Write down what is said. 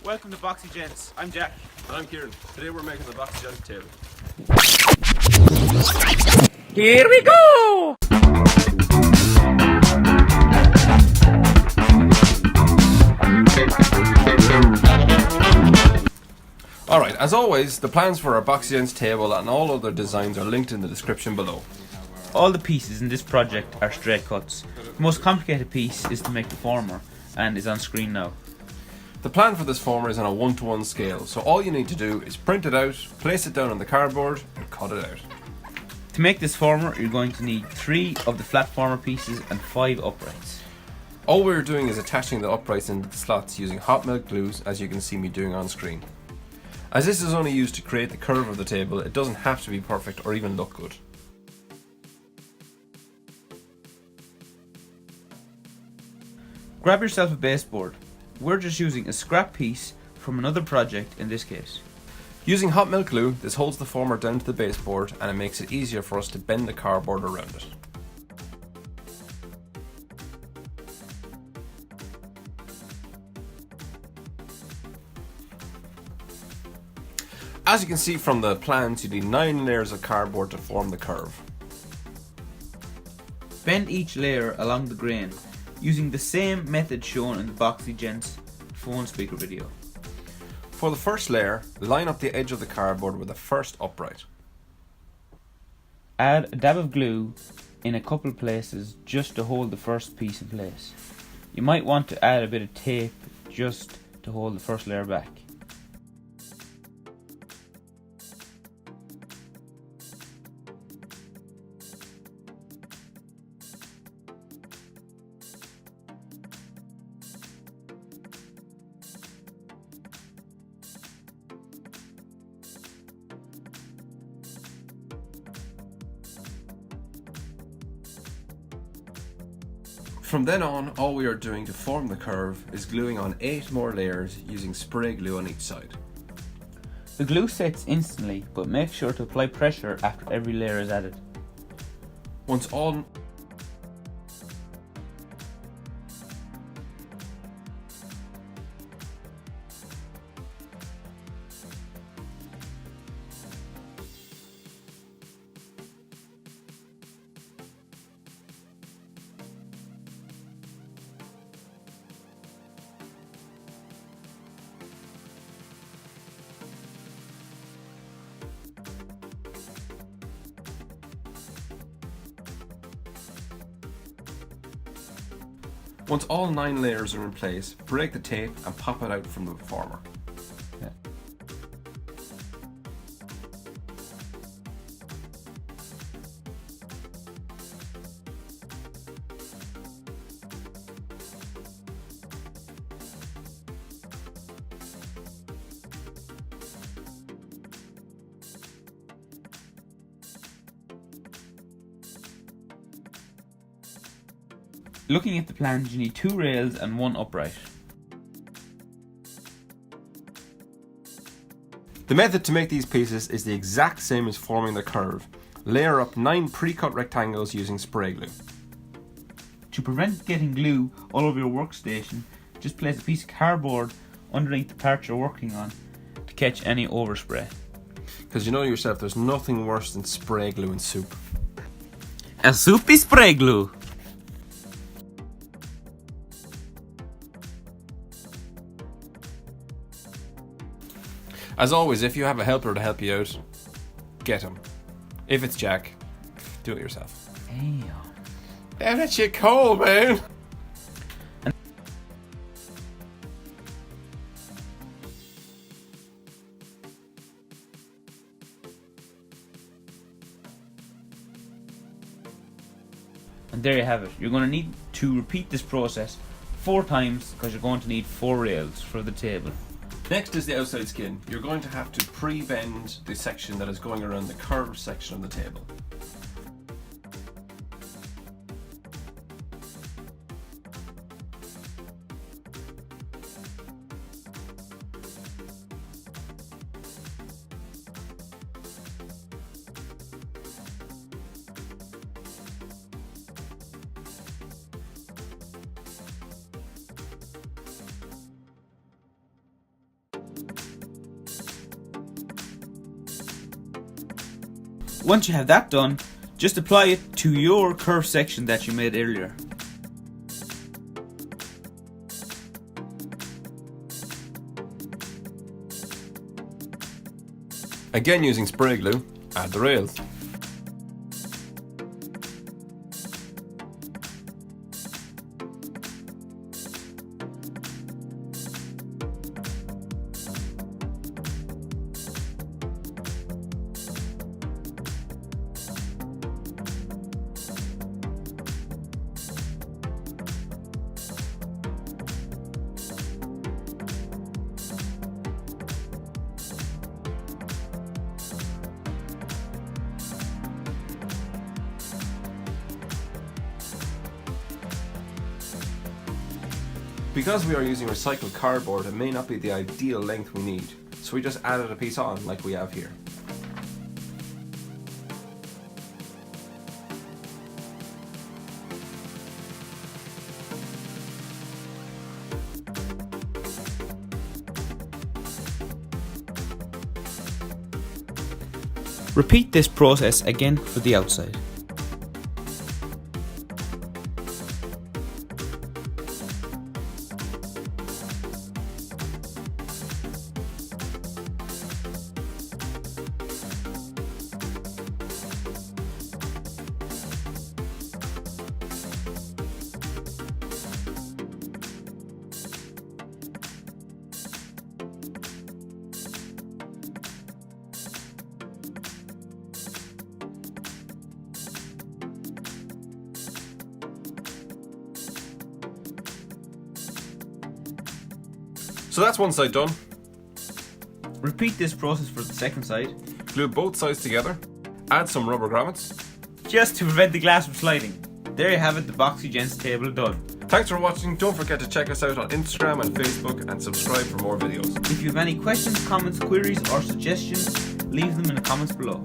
Welcome to Boxy Gents. I'm Jack. And I'm Kieran. Today we're making the Boxy Gents table. Here we go! Alright, as always, the plans for our Boxy Gents table and all other designs are linked in the description below. All the pieces in this project are straight cuts. The most complicated piece is to make the former, and is on screen now. The plan for this former is on a 1:1 scale, so all you need to do is print it out, place it down on the cardboard, and cut it out. To make this former, you're going to need 3 of the flat former pieces and 5 uprights. All we're doing is attaching the uprights into the slots using hot melt glues, as you can see me doing on screen. As this is only used to create the curve of the table, it doesn't have to be perfect or even look good. Grab yourself a baseboard. We're just using a scrap piece from another project in this case. Using hot melt glue, this holds the former down to the baseboard and it makes it easier for us to bend the cardboard around it. As you can see from the plans, you need 9 layers of cardboard to form the curve. Bend each layer along the grain, using the same method shown in the Boxy Gents phone speaker video. For the first layer, line up the edge of the cardboard with the first upright. Add a dab of glue in a couple places just to hold the first piece in place. You might want to add a bit of tape just to hold the first layer back. From then on, all we are doing to form the curve is gluing on 8 more layers using spray glue on each side. The glue sets instantly, but make sure to apply pressure after every layer is added. Once all Once all 9 layers are in place, break the tape and pop it out from the former. Yeah. Looking at the plans, you need 2 rails and 1 upright. The method to make these pieces is the exact same as forming the curve. Layer up 9 pre-cut rectangles using spray glue. To prevent getting glue all over your workstation, just place a piece of cardboard underneath the part you're working on to catch any overspray. Because you know yourself, there's nothing worse than spray glue in soup. A soupy spray glue! As always, if you have a helper to help you out, get him. If it's Jack, do it yourself. Damn. Damn, that shit cold, man! And there you have it. You're going to need to repeat this process 4 times because you're going to need 4 rails for the table. Next is the outside skin. You're going to have to pre-bend the section that is going around the curved section of the table. Once you have that done, just apply it to your curved section that you made earlier. Again using spray glue, add the rails. Because we are using recycled cardboard, it may not be the ideal length we need, so we just added a piece on like we have here. Repeat this process again for the outside. So that's one side done. Repeat this process for the second side, Glue both sides together, add some rubber grommets. just to prevent the glass from sliding. There you have it, the Boxy Gents table done. Thanks for watching, don't forget to check us out on Instagram and Facebook and subscribe for more videos. If you have any questions, comments, queries or suggestions, leave them in the comments below.